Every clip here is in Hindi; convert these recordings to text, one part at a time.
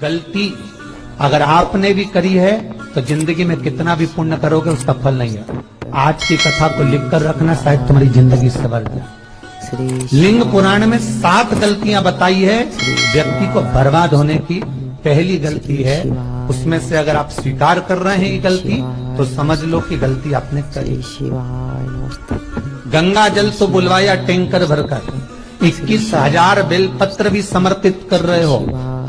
गलती अगर आपने भी करी है तो जिंदगी में कितना भी पुण्य करोगे उसका फल नहीं है। आज की कथा को लिख कर रखना, शायद तुम्हारी जिंदगी सवर जाए। लिंग पुराण में 7 गलतियां बताई है व्यक्ति को बर्बाद होने की। पहली गलती है, उसमें से अगर आप स्वीकार कर रहे हैं ये गलती तो समझ लो कि गलती आपने करी। गंगा जल तो बुलवाया टैंकर भरकर, 21,000 बेलपत्र भी समर्पित कर रहे हो।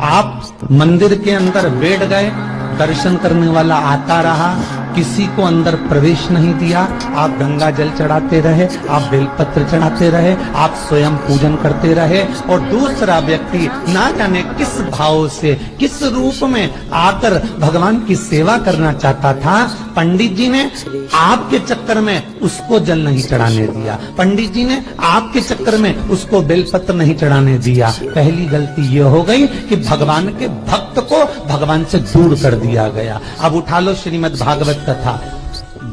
आप मंदिर के अंदर बैठ गए, दर्शन करने वाला आता रहा, किसी को अंदर प्रवेश नहीं दिया। आप गंगा जल चढ़ाते रहे, आप बेलपत्र चढ़ाते रहे, आप स्वयं पूजन करते रहे, और दूसरा व्यक्ति ना जाने किस भाव से, किस रूप में आकर भगवान की सेवा करना चाहता था। पंडित जी ने आपके चक्कर में उसको जल नहीं चढ़ाने दिया, पंडित जी ने आपके चक्कर में उसको बेलपत्र नहीं चढ़ाने दिया। पहली गलती ये हो गई कि भगवान के भक्त को भगवान से दूर कर दिया गया। अब उठा लो श्रीमद् भागवत कथा।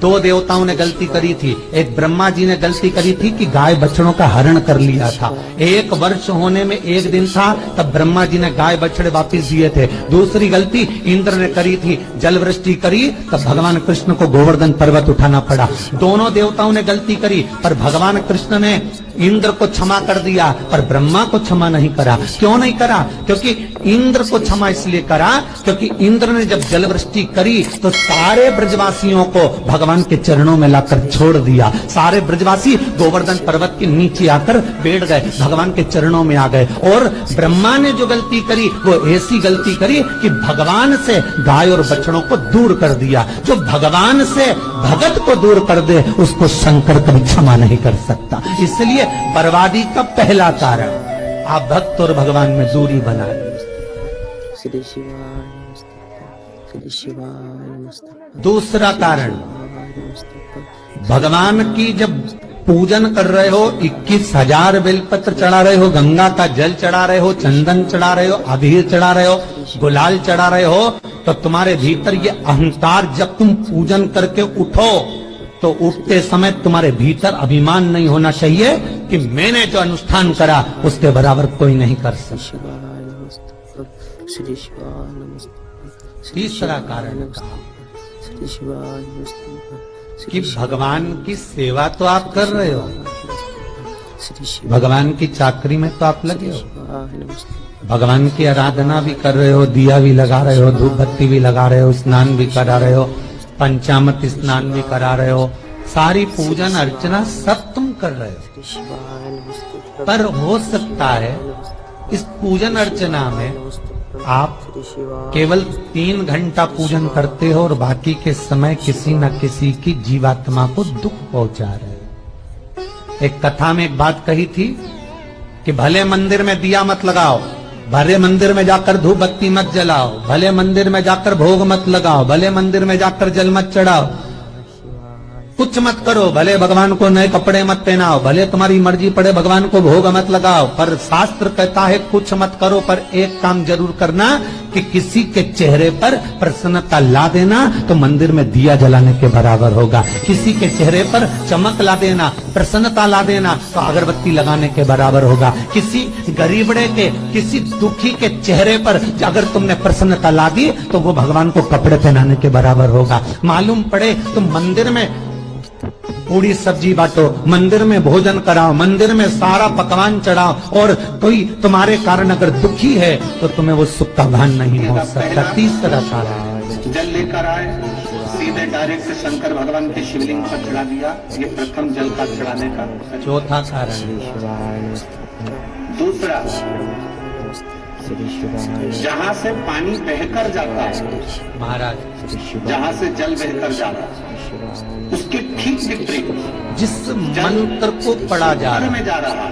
2 देवताओं ने गलती करी थी। एक ब्रह्मा जी ने गलती करी थी कि गाय बछड़ों का हरण कर लिया था। 1 वर्ष होने में 1 दिन था तब ब्रह्मा जी ने गाय बछड़े वापस दिए थे। दूसरी गलती इंद्र ने करी थी, जल वृष्टि करी तब भगवान कृष्ण को गोवर्धन पर्वत उठाना पड़ा। दोनों देवताओं ने गलती करी पर भगवान कृष्ण ने इंद्र को क्षमा कर दिया पर ब्रह्मा को क्षमा नहीं करा। क्यों नहीं करा? क्योंकि इंद्र को क्षमा इसलिए करा क्योंकि इंद्र ने जब जल वृष्टि करी तो सारे ब्रजवासियों को भगवान के चरणों में लाकर छोड़ दिया। सारे ब्रजवासी गोवर्धन पर्वत के नीचे आकर बैठ गए, भगवान के चरणों में आ गए। और ब्रह्मा ने जो गलती करी वो ऐसी गलती करी कि भगवान से गाय और बछड़ों को दूर कर दिया। जो भगवान से भगत को दूर कर दे उसको शंकर कभी क्षमा नहीं कर सकता। इसलिए बर्बादी का पहला कारण आप भक्त और भगवान में दूरी बना ली। दूसरा कारण, भगवान की जब पूजन कर रहे हो, 21,000 बेलपत्र चढ़ा रहे हो, गंगा का जल चढ़ा रहे हो, चंदन चढ़ा रहे हो, अबीर चढ़ा रहे हो, गुलाल चढ़ा रहे हो, तो तुम्हारे भीतर ये अहंकार, जब तुम पूजन करके उठो तो उठते समय तुम्हारे भीतर अभिमान नहीं होना चाहिए कि मैंने जो अनुष्ठान करा उसके बराबर कोई नहीं कर सकता। तीसरा कारण कि भगवान की सेवा तो आप कर रहे हो, भगवान की चाकरी में तो आप लगे हो, भगवान की आराधना भी कर रहे हो, दिया भी लगा रहे हो, धूप बत्ती भी लगा रहे हो, स्नान भी करा रहे हो, पंचामृत स्नान भी करा रहे हो, सारी पूजन अर्चना सब तुम कर रहे हो। पर हो सकता है इस पूजन अर्चना में आप केवल 3 घंटा पूजन करते हो और बाकी के समय किसी न किसी की जीवात्मा को दुख पहुंचा रहे हो। एक कथा में एक बात कही थी कि भले मंदिर में दिया मत लगाओ, भले मंदिर में जाकर धूप बत्ती मत जलाओ, भले मंदिर में जाकर भोग मत लगाओ, भले मंदिर में जाकर जल मत चढ़ाओ, कुछ मत करो, भले भगवान को नए कपड़े मत पहनाओ, भले तुम्हारी मर्जी पड़े भगवान को भोग मत लगाओ, पर शास्त्र कहता है कुछ मत करो, पर एक काम जरूर करना कि किसी के चेहरे पर प्रसन्नता ला देना तो मंदिर में दिया जलाने के बराबर होगा। किसी के चेहरे पर चमक ला देना, प्रसन्नता ला देना तो अगरबत्ती लगाने के बराबर होगा। किसी गरीबड़े के, किसी दुखी के चेहरे पर अगर तुमने प्रसन्नता ला दी तो वो भगवान को कपड़े पहनाने के बराबर होगा। मालूम पड़े तुम मंदिर में पूरी सब्जी बांटो, मंदिर में भोजन कराओ, मंदिर में सारा पकवान चढ़ाओ, और कोई तुम्हारे कारण अगर दुखी है तो तुम्हें वो सुख का भान नहीं हो सकता। तीसरा कारण, जल लेकर आए, सीधे डायरेक्ट शंकर भगवान के शिवलिंग पर चढ़ा दिया, ये प्रथम जल का चढ़ाने का। चौथा कारण, दूसरा, जहाँ से पानी बहकर जाता है महाराज, जहाँ से जल बहकर जाता है उसके ठीक विपरीत जिस मंत्र को पढ़ा जा रहा में जा रहा है,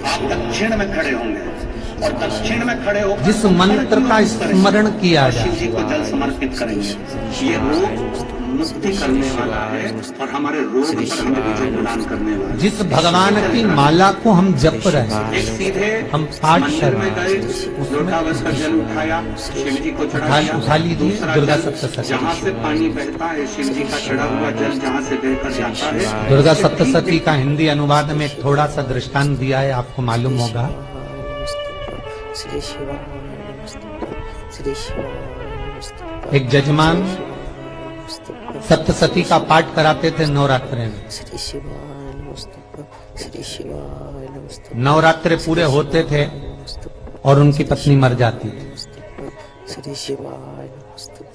आप दक्षिण में खड़े होंगे और दक्षिण में खड़े हो जिस मंत्र का स्मरण किया जाए, शिव जी को जल समर्पित करेंगे। ये रोग मुक्ति करने वाला है और हमारे रोग पर हमें विजय प्रदान करने वाला है। जिस भगवान की माला को हम जप रहे हैं, एक सीधे हम पाठ मंदिर में गए, लोटावस का जल उठाया, शिव जी को चढ़ा दिया। उठा लीजिए। दूसरा दुर्गा जल, सप्तशती, जहाँ से पानी बहता है, शिव जी का चढ़ा हुआ जल जहाँ से बहकर जाता है। दुर्गा सप्तशती का हिंदी अनुवाद में थोड़ा सा दृष्टांत दिया है, आपको मालूम होगा। एक जजमान सप्तसती का पाठ कराते थे नवरात्रे में। नवरात्रे पूरे होते थे और उनकी पत्नी मर जाती थी।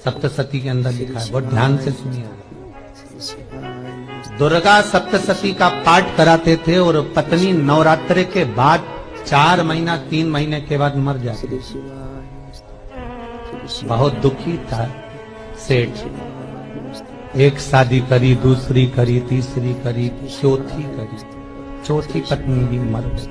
सप्तसती के अंदर लिखा है, बहुत ध्यान से सुनिए। दुर्गा सप्तसती का पाठ कराते थे और पत्नी नवरात्रे के बाद 4 महीना 3 महीने के बाद मर जाती। बहुत दुखी था सेठ। एक शादी करी, दूसरी करी, तीसरी करी, चौथी करी, चौथी पत्नी भी मर गई।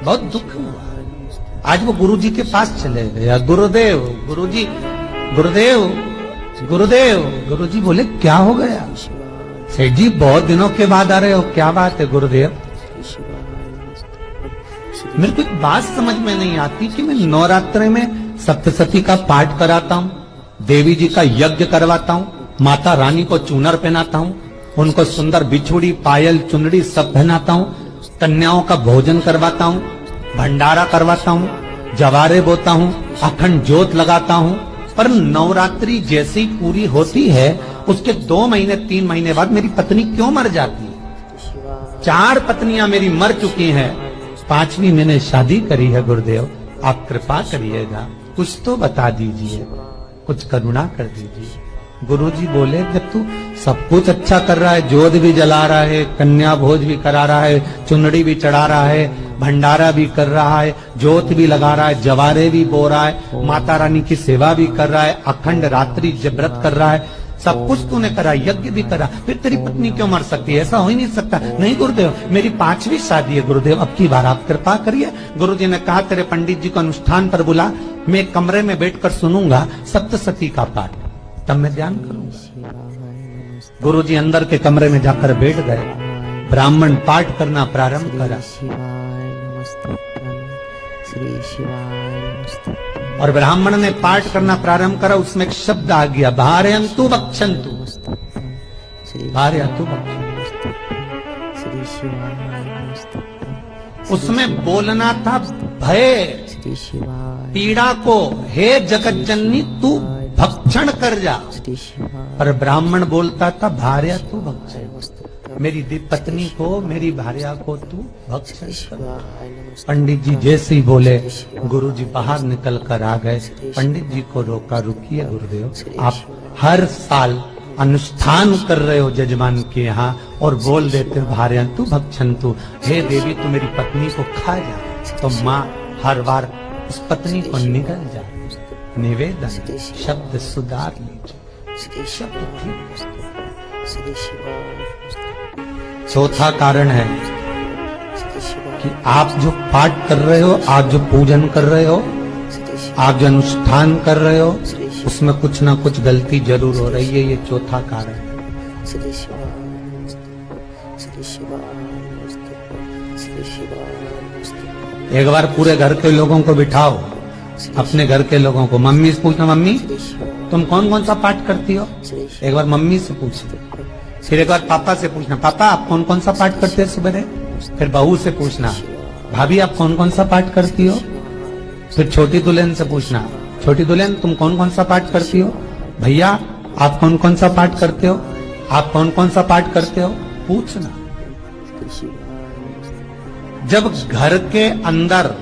बहुत दुख हुआ। आज वो गुरुजी के पास चले गए। गुरुदेव, गुरुजी, गुरुदेव, गुरुदेव। गुरुजी बोले क्या हो गया? सेठ जी बहुत दिनों के बाद आ रहे हो, क्या बात है गुरुदेव? मेरे को एक बात समझ में नहीं आती कि मैं नवरात्रे में सप्तसती का पाठ कराता हूँ, देवी जी का यज्ञ करवाता हूँ, माता रानी को चूनर पहनाता हूँ, उनको सुंदर बिछुड़ी, पायल, चुनरी सब पहनाता हूँ, कन्याओं का भोजन करवाता हूँ, भंडारा करवाता हूँ, जवारे बोता हूँ, अखंड ज्योत लगाता हूँ, पर नवरात्रि जैसी पूरी होती है उसके 2 महीने 3 महीने बाद मेरी पत्नी क्यों मर जाती है? 4 पत्नियां मेरी मर चुकी हैं, 5वीं मैंने शादी करी है। गुरुदेव आप कृपा करिएगा, कुछ तो बता दीजिए, कुछ करुणा कर दीजिए। गुरुजी बोले जब तू सब कुछ अच्छा कर रहा है, जोत भी जला रहा है, कन्या भोज भी करा रहा है, चुनरी भी चढ़ा रहा है, भंडारा भी कर रहा है, जोत भी लगा रहा है, जवारे भी बो रहा है, माता रानी की सेवा भी कर रहा है, अखंड रात्रि व्रत कर रहा है, सब कुछ तूने करा, यज्ञ भी करा, फिर तेरी पत्नी क्यों मर सकती है? ऐसा हो ही नहीं सकता। नहीं गुरुदेव, मेरी 5वीं शादी है गुरुदेव, अब की बार आप कृपा करिए। गुरुजी ने कहा तेरे पंडित जी को अनुष्ठान पर बुला, मैं कमरे में बैठकर सुनूंगा सप्तसती का पाठ, तब मैं ध्यान करूंगा। गुरुजी अंदर के कमरे में जाकर बैठ गए, ब्राह्मण पाठ करना प्रारंभ करा और ब्राह्मण ने पाठ करना प्रारंभ करा। उसमें एक शब्द आ गया, भार्यन्तु भक्षन्तु, भार्यन्तु भक्षन्तु। उसमें बोलना था भय, पीड़ा को, हे जगत जननी तू भक्षण कर जा, पर ब्राह्मण बोलता था भार्या तू भक्षण, मेरी पत्नी को, मेरी भार्या को तू भक्षण कर। पंडित जी जैसे ही बोले गुरु जी बाहर निकल कर आ गए। पंडित जी को रोका, रुकिए गुरुदेव, आप हर साल अनुष्ठान कर रहे हो जजमान के यहाँ और बोल देते हो भार्यन्तु भक्षन्तु, हे देवी तू मेरी पत्नी को खा जा, तो माँ हर बार उस पत्नी को निगल जा। निवेदन, शब्द सुधार लीजिए, शब्द ठीक। चौथा कारण है कि आप जो पाठ कर रहे हो, आप जो पूजन कर रहे हो, आप जो अनुष्ठान कर रहे हो, उसमें कुछ ना कुछ गलती जरूर हो रही है। ये चौथा कारण है। एक बार पूरे घर के लोगों को बिठाओ, अपने घर के लोगों को, मम्मी से पूछना, मम्मी तुम कौन कौन सा पाठ करती हो? एक बार मम्मी से पूछना। फिर एक बार पापा से पूछना, पापा आप कौन कौन सा पाठ करते हो सुबह? फिर बहू से पूछना, भाभी आप कौन कौन सा पाठ करती हो? फिर छोटी दुल्हन से पूछना, छोटी दुल्हन तुम कौन कौन सा पाठ करती हो? भैया आप कौन कौन सा पाठ करते हो? आप कौन कौन सा पाठ करते हो? पूछना। जब घर के अंदर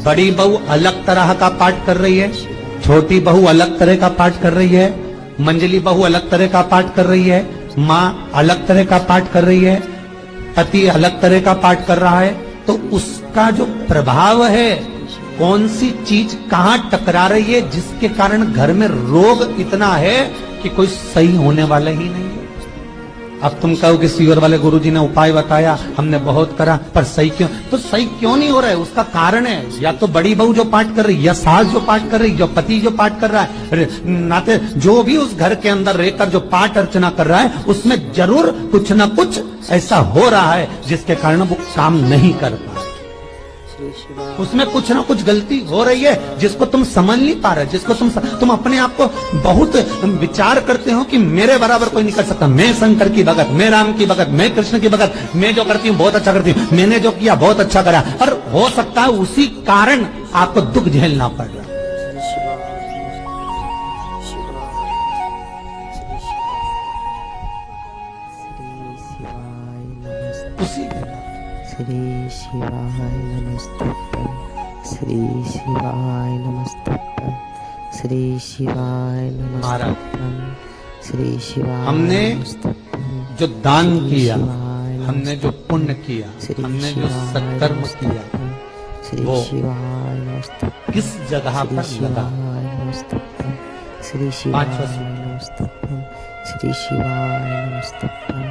बड़ी बहू अलग तरह का पाठ कर रही है, छोटी बहू अलग तरह का पाठ कर रही है, मंजली बहू अलग तरह का पाठ कर रही है, माँ अलग तरह का पाठ कर रही है, पति अलग तरह का पाठ कर रहा है, तो उसका जो प्रभाव है, कौन सी चीज कहाँ टकरा रही है, जिसके कारण घर में रोग इतना है कि कोई सही होने वाला ही नहीं है। अब तुम कहो कि सीवर वाले गुरुजी ने उपाय बताया, हमने बहुत करा, पर सही क्यों? तो सही क्यों नहीं हो रहा है? उसका कारण है या तो बड़ी बहू जो पाठ कर रही है, या सास जो पाठ कर रही है, जो पति जो पाठ कर रहा है, नाते जो भी उस घर के अंदर रहकर जो पाठ अर्चना कर रहा है, उसमें जरूर कुछ ना कुछ ऐसा हो रहा है जिसके कारण वो काम नहीं कर पा रहा। उसमें कुछ ना कुछ गलती हो रही है जिसको तुम समझ नहीं पा रहे, जिसको तुम अपने आप को बहुत विचार करते हो कि मेरे बराबर कोई नहीं कर सकता, मैं शंकर की भगत, मैं राम की भगत, मैं कृष्ण की भगत, मैं जो करती हूँ बहुत अच्छा करती हूँ, मैंने जो किया बहुत अच्छा करा, और हो सकता है उसी कारण आपको दुख झेलना पड़ रहा है। उसी श्री शिवाय नमस्तुभ्यं श्री शिवाय नमस्तुभ्यं श्री शिवाय नमस्तुभ्यं श्री शिवाय हमने नमस्तुभ्यं जो दान किया, शिवाय हमने जो पुण्य किया, श्री हमने जो शिवाय सत्कर्म किया, नमस्तुभ्यं श्री वो शिवाय नमस्तुभ्यं किस जगह श्री पर लगा? शिवाय नमस्तुभ्यं श्री शिवाय नमस्तुभ्यं श्री शिवाय नमस्तुभ्यं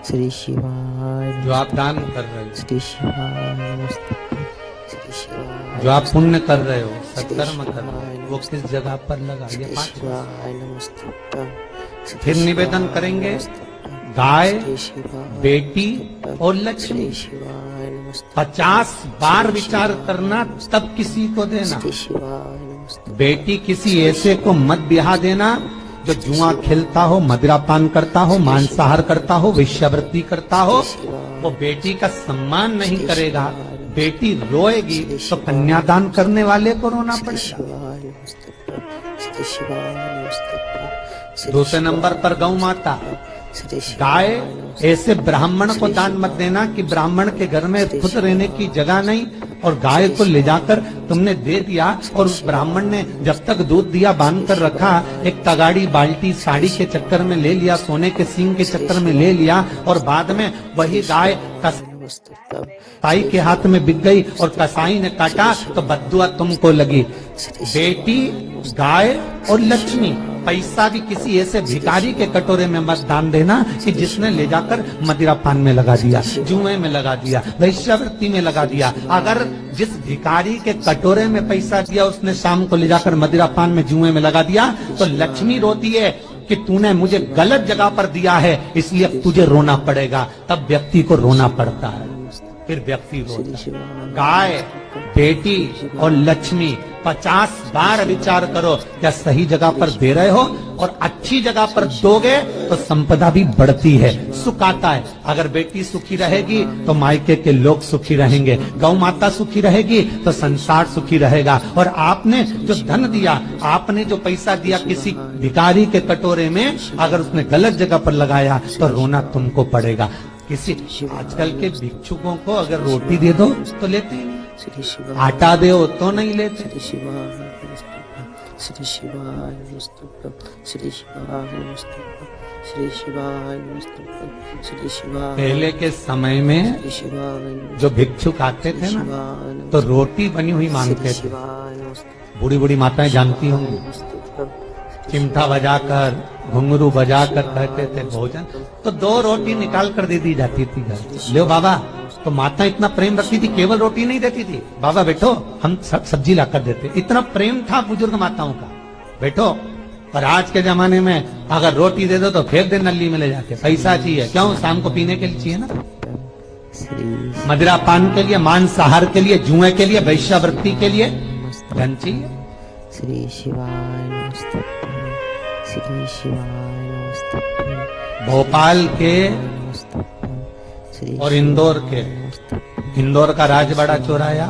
श्री शिवाय जो आप दान कर रहे हो, श्री शिवाय नमस्तुभ्यं श्री शिवाय जो आप पुण्य कर रहे हो, सत्कर्म कर रहे हो, वो किस जगह पर लगा? ये श्री 5 शिवाय नमस्तुभ्यं फिर निवेदन करेंगे, गाय, बेटी और लक्ष्मी। श्री शिवाय नमस्तुभ्यं 50 बार विचार करना, तब किसी को देना। श्री शिवाय नमस्तुभ्यं बेटी किसी ऐसे को मत ब्याह देना जो जुआ खेलता हो, मदिरापान करता हो, मांसाहार करता हो, वेश्यावृत्ति करता हो। वो बेटी का सम्मान नहीं करेगा, बेटी रोएगी तो कन्यादान करने वाले को रोना पड़ेगा। शिवाय नमस्तुभ्यं श्री शिवाय नमस्तुभ्यं दूसरे नंबर पर गौ माता, श्री शिवाय गाय ऐसे ब्राह्मण को दान मत देना कि ब्राह्मण के घर में खुद रहने की जगह नहीं और गाय को ले जाकर तुमने दे दिया और उस ब्राह्मण ने जब तक दूध दिया बांध कर रखा, एक तगाड़ी बाल्टी साड़ी के चक्कर में ले लिया, सोने के सींग के चक्कर में ले लिया और बाद में वही गाय नमस्तुभ्यं कसाई के हाथ में बिक गई और कसाई ने काटा तो बद्दुआ तुमको लगी। बेटी, गाय और लक्ष्मी, पैसा भी किसी ऐसे भिखारी के कटोरे में मत दान देना कि जिसने ले जाकर मदिरा पान में लगा दिया, जुए में लगा दिया, वैश्यावृत्ति में लगा दिया। अगर जिस भिखारी के कटोरे में पैसा दिया उसने शाम को ले जाकर मदिरा पान में जुए में लगा दिया तो लक्ष्मी रोती है कि तूने मुझे गलत जगह पर दिया है, इसलिए अब तुझे रोना पड़ेगा। तब व्यक्ति को रोना पड़ता है, फिर व्यक्ति रोता है। गाय, बेटी और लक्ष्मी 50 बार विचार करो, क्या सही जगह पर दे रहे हो? और अच्छी जगह पर दोगे तो संपदा भी बढ़ती है, सुख आता है। अगर बेटी सुखी रहेगी तो मायके के लोग सुखी रहेंगे, गौ माता सुखी रहेगी तो संसार सुखी रहेगा। और आपने जो धन दिया, आपने जो पैसा दिया किसी भिखारी के कटोरे में, अगर उसने गलत जगह पर लगाया तो रोना तुमको पड़ेगा। किसी आजकल के भिक्षुकों को अगर रोटी दे दो तो लेते ही नहीं, श्री शिवाय आटा दे तो नहीं लेते। श्री शिवाय नमस्तुभ्यं श्री शिवाय नमस्तुभ्यं श्री शिवाय नमस्तुभ्यं श्री शिवाय नमस्तुभ्यं श्री शिवाय पहले के समय में श्री शिवाय जो भिक्षुक आते थे ना शिवाय तो रोटी बनी हुई मांगते थे। शिवाय नमस्तुभ्यं बूढ़ी बूढ़ी माताएं जानती होंगी, चिमटा बजाकर घुंघरू बजाकर कहते थे भोजन, तो 2 रोटी निकाल कर दे दी जाती थी घर। लो बाबा, तो माता इतना प्रेम रखती थी, केवल रोटी नहीं देती थी, बाबा बैठो हम सब्जी लाकर देते। इतना प्रेम था बुजुर्ग माताओं का, बैठो। और आज के जमाने में अगर रोटी दे दो तो फेंक दे नली में ले जाके, पैसा चाहिए। क्यों? शाम को पीने के लिए चाहिए ना, मदिरा पान के लिए, मांसाहार के लिए, जुए के लिए, वैश्यावृत्ति के लिए धन चाहिए। श्री शिवाय नमस्तुभ्यं श्री शिवाय नमस्तुभ्यं भोपाल के नमस्तुभ्यं श्री और इंदौर के, इंदौर का राजवाड़ा चौराया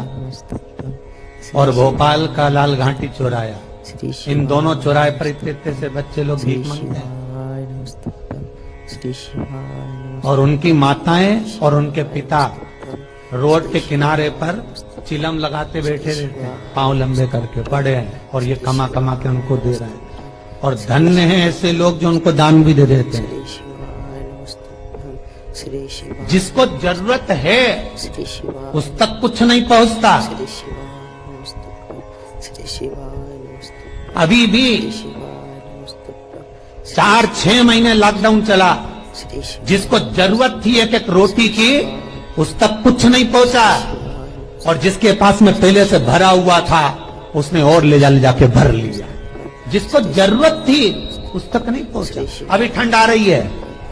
और भोपाल का लाल घाटी चौराया, इन दोनों चौराहे पर इतने से बच्चे लोग भीख मांगते हैं। श्री शिवाय और उनकी माताएं और उनके पिता रोड के किनारे पर चिलम लगाते बैठे रहते हैं, पांव लंबे करके पड़े हैं और ये कमा कमा के उनको दे रहे हैं। और धन्य हैं ऐसे लोग जो उनको दान भी दे देते हैं। जिसको जरूरत है उस तक कुछ नहीं पहुंचता। अभी भी 4-6 महीने लॉकडाउन चला, जिसको जरूरत थी एक एक रोटी की उस तक कुछ नहीं पहुंचा, और जिसके पास में पहले से भरा हुआ था उसने और ले जाके भर लिया। जिसको जरूरत थी उस तक नहीं पहुंचा। अभी ठंड आ रही है,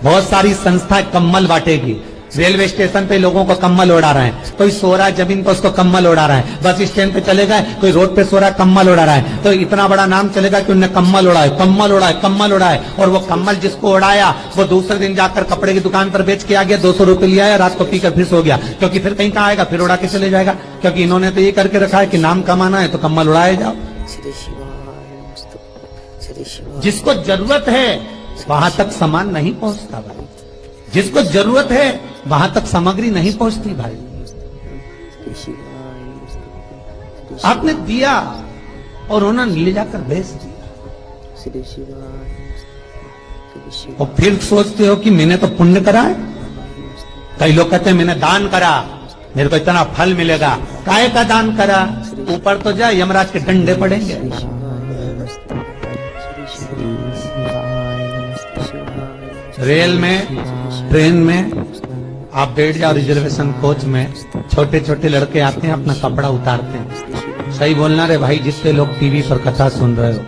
बहुत सारी संस्थाएं कम्बल बांटेगी, रेलवे स्टेशन पे लोगों को कम्बल ओढ़ा रहे हैं, कोई सो रहा है जमीन पर उसको कम्बल ओढ़ा रहे हैं, बस स्टैंड पे चले गए कोई रोड पे सो रहा है कम्बल ओढ़ा रहा है, तो इतना बड़ा नाम चलेगा कि उन्हें कम्बल ओढ़ा है, कम्बल ओढ़ा है, कम्बल ओढ़ा है। और वो कम्बल जिसको ओढ़ाया वो दूसरे दिन जाकर कपड़े की दुकान पर बेच के आ गया, 200 रुपए लिया है, रात को पीकर फिर सो गया, क्योंकि फिर कहीं कहाँ आएगा, फिर उड़ा के चले जाएगा, क्योंकि इन्होंने तो ये करके रखा है कि नाम कमाना है तो कम्बल उड़ाए जाओ। श्री शिवाय नमस्तुभ्यं श्री शिवाय जिसको जरूरत है वहां तक सामान नहीं पहुंचता भाई, जिसको जरूरत है वहां तक सामग्री नहीं पहुंचती भाई। श्री शिवाय नमस्तुभ्यं आपने दिया और उन्होंने ले जाकर बेच दिया, श्री शिवाय नमस्तुभ्यं श्री और फिर सोचते हो कि मैंने तो पुण्य करा है। कई लोग कहते हैं मैंने दान करा, मेरे को इतना फल मिलेगा, काय का दान करा, ऊपर तो जा यमराज के डंडे पड़ेंगे। रेल में, ट्रेन में आप बैठ जाओ, रिजर्वेशन कोच में छोटे छोटे लड़के आते हैं अपना कपड़ा उतारते हैं। सही बोलना रे भाई, जितने लोग टीवी पर कथा सुन रहे हो,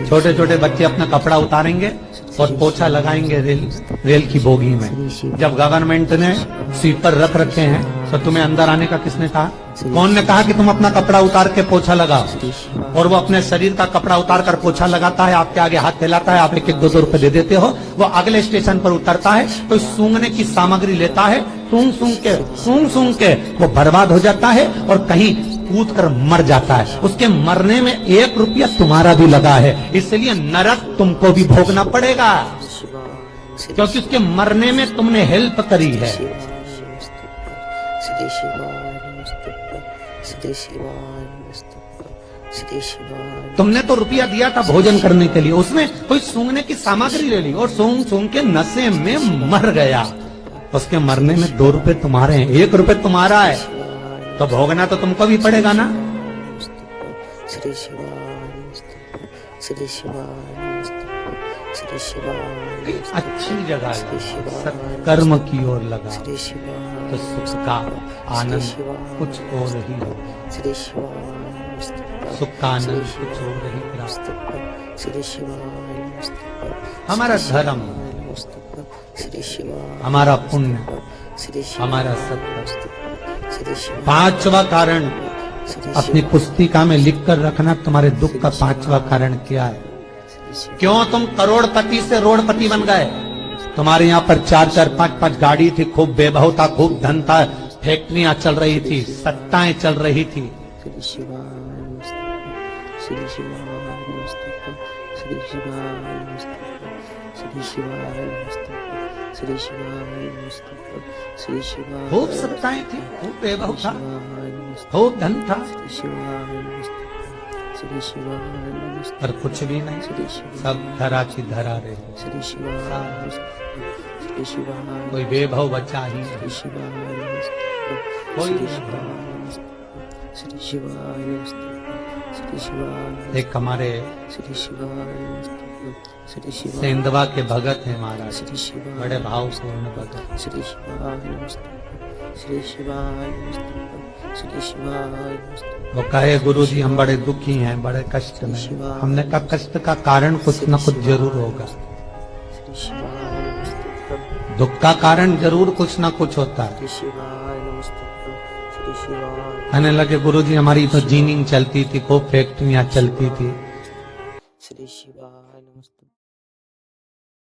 छोटे छोटे बच्चे अपना कपड़ा उतारेंगे और पोछा लगाएंगे रेल की बोगी में। जब गवर्नमेंट ने स्वीपर रख रखे हैं तो तुम्हें अंदर आने का किसने कहा? कौन ने कहा कि तुम अपना कपड़ा उतार के पोछा लगाओ? और वो अपने शरीर का कपड़ा उतार कर पोछा लगाता है, आपके आगे हाथ फैलाता है, आप 1-1 2-2 रुपए दे देते हो, वो अगले स्टेशन पर उतरता है, कोई सूंघने की सामग्री लेता है, सूंघ के वो बर्बाद हो जाता है और कहीं कूद कर मर जाता है। उसके मरने में 1 रुपया तुम्हारा भी लगा है, इसलिए नरक तुमको भी भोगना पड़ेगा, क्योंकि उसके मरने में तुमने हेल्प करी है। श्री शिवाय नमस्तुभ्यं श्री शिवाय नमस्तुभ्यं श्री शिवाय। तुमने तो रुपया दिया था भोजन करने के लिए, उसमें कोई सूंघने की सामग्री ले ली और सूंघ के नशे में मर गया, उसके मरने में 2 रुपए तुम्हारे हैं, 1 रुपए तुम्हारा है, तो भोगना तो तुमको भी पड़ेगा ना। श्री शिवाय नमस्तुभ्यं श्री शिवाय नमस्तुभ्यं श्री शिवाय। अच्छी जगह सत्कर्म की ओर लगा श्री शिवाय तो सुख का आनंद कुछ और ही हो, श्री शिवाय नमस्तुभ्यं सुख का आनंद कुछ और ही प्राप्त। श्री शिवाय नमस्तुभ्यं हमारा धर्म, नमस्तुभ्यं श्री शिवाय, हमारा पुण्य, श्री शिवाय, हमारा सत्य, श्री शिवाय। 5वां कारण अपनी पुस्तिका में लिख कर रखना, तुम्हारे दुख का 5वां कारण क्या है? क्यों तुम करोड़पति से रोड़पति बन गए? तुम्हारे यहाँ पर 4-4, 5-5 गाड़ी थी, खूब वैभव था, खूब धन था, फैक्ट्रियां चल रही थी, सत्ताएं चल रही थी। श्री शिवाय नमस्तुभ्यं श्री शिवाय नमस्तुभ्यं श्री शिवाय नमस्तुभ्यं श्री शिवाय नमस्तुभ्यं श्री शिवाय नमस्तुभ्यं श्री शिवाय। खूब सत्ताएं थी, खूब वैभव था, खूब धन था, श्री शिवाय नमस्तुभ्यं श्री शिवाय नमस्तुभ्यं। पर कुछ भी नहीं, श्री शिवाय, सब धरा की धरा रहे। श्री शिवाय नमस्तुभ्यं श्री शिवाय, कोई वैभव बचा ही श्री नहीं, शिवाय नमस्तुभ्यं कोई श्री नहीं। शिवाय नमस्तुभ्यं श्री शिवाय नमस्तुभ्यं श्री शिवाय, एक हमारे श्री शिवाय नमस्तुभ्यं श्री शिवाय, सेंधवा के भगत हैं महाराज, श्री शिवाय, बड़े भावपूर्ण भगत। श्री शिवाय नमस्तुभ्यं श्री शिवाय नमस्तुभ्यं श्री शिवाय नमस्तुभ्यं। वो कहे गुरु जी हम बड़े दुखी हैं, बड़े कष्ट में। हमने कहा कष्ट का कारण कुछ न कुछ जरूर होगा, श्री शिवाय नमस्तुभ्यं दुख का कारण जरूर कुछ न कुछ होता है। श्री शिवाय नमस्तुभ्यं श्री शिवाय, कहने लगे गुरु जी हमारी तो जीनिंग चलती थी, खूब फैक्ट्रियां चलती थी, श्री शिवाय नमस्तुभ्यं।